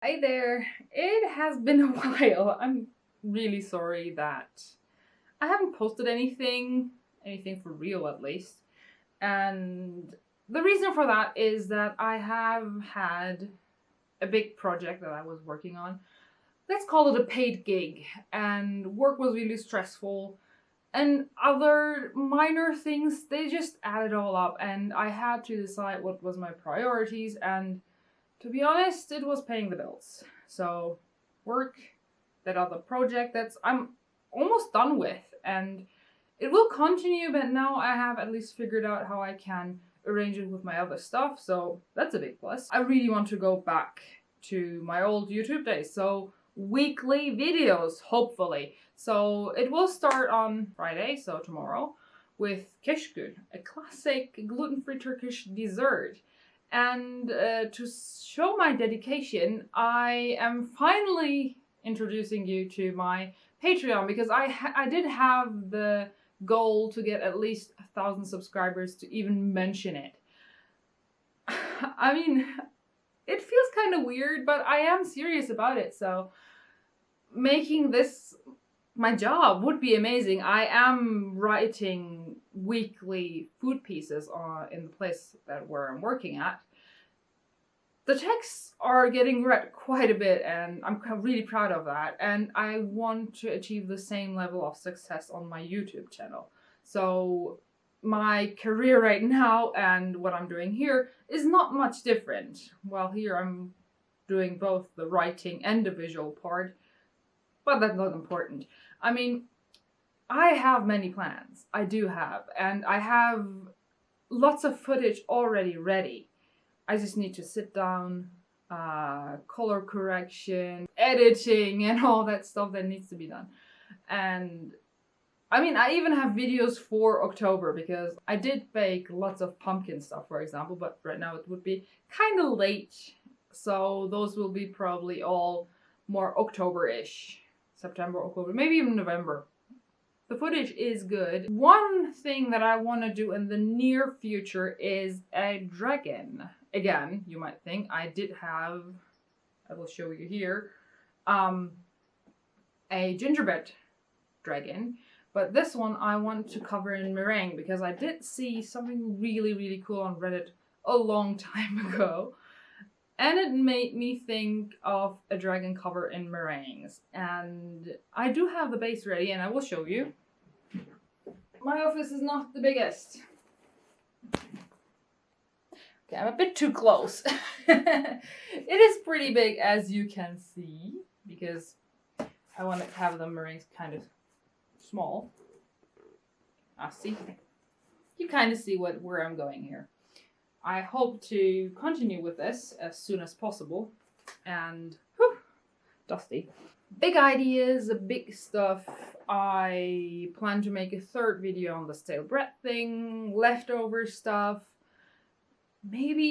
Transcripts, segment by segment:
Hi there. It has been a while. I'm really sorry that I haven't posted anything for real at least. And the reason for that is that I have had a big project that I was working on. Let's call it a paid gig, and work was really stressful. And other minor things, they just added all up, and I had to decide what was my priorities, and to be honest, it was paying the bills. So, work, that other project that's I'm almost done with, and it will continue, but now I have at least figured out how I can arrange it with my other stuff, so that's a big plus. I really want to go back to my old YouTube days, so weekly videos, hopefully. So it will start on Friday, so tomorrow, with keşkül, a classic gluten-free Turkish dessert. And to show my dedication, I am finally introducing you to my Patreon because I did have the goal to get at least 1,000 subscribers to even mention it. I mean, it feels kind of weird, but I am serious about it. So making this my job would be amazing. I am writing weekly food pieces in the place where I'm working at. The texts are getting read quite a bit, and I'm really proud of that. And I want to achieve the same level of success on my YouTube channel. So my career right now and what I'm doing here is not much different. Well, here I'm doing both the writing and the visual part, but that's not important. I mean, I have many plans. I do have, and I have lots of footage already ready. I just need to sit down, color correction, editing, and all that stuff that needs to be done. And I mean, I even have videos for October because I did bake lots of pumpkin stuff, for example, but right now it would be kind of late. So those will be probably all more October-ish. September, October, maybe even November. The footage is good. One thing that I want to do in the near future is a dragon. Again, you might think I did have, I will show you here, a gingerbread dragon. But this one I want to cover in meringue because I did see something really cool on Reddit a long time ago. And it made me think of a dragon cover in meringues. And I do have the base ready and I will show you. My office is not the biggest. Okay, I'm a bit too close. It is pretty big as you can see because I want to have the meringues kind of small. See? You kind of see where I'm going here. I hope to continue with this as soon as possible. And whew, dusty. Big ideas, big stuff. I plan to make a third video on the stale bread thing, leftover stuff, maybe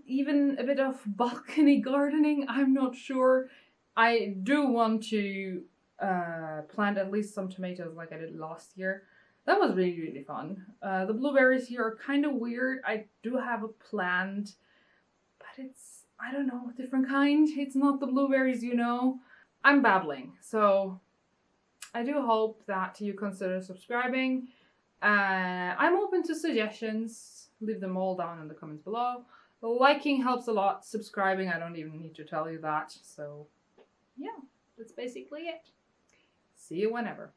even a bit of balcony gardening, I'm not sure. I do want to plant at least some tomatoes like I did last year. That was really fun. The blueberries here are kind of weird. I do have a plant, but it's, I don't know, a different kind. It's not the blueberries, you know. I'm babbling, so I do hope that you consider subscribing. I'm open to suggestions. Leave them all down in the comments below. Liking helps a lot. Subscribing, I don't even need to tell you that. So, yeah, that's basically it. See you whenever.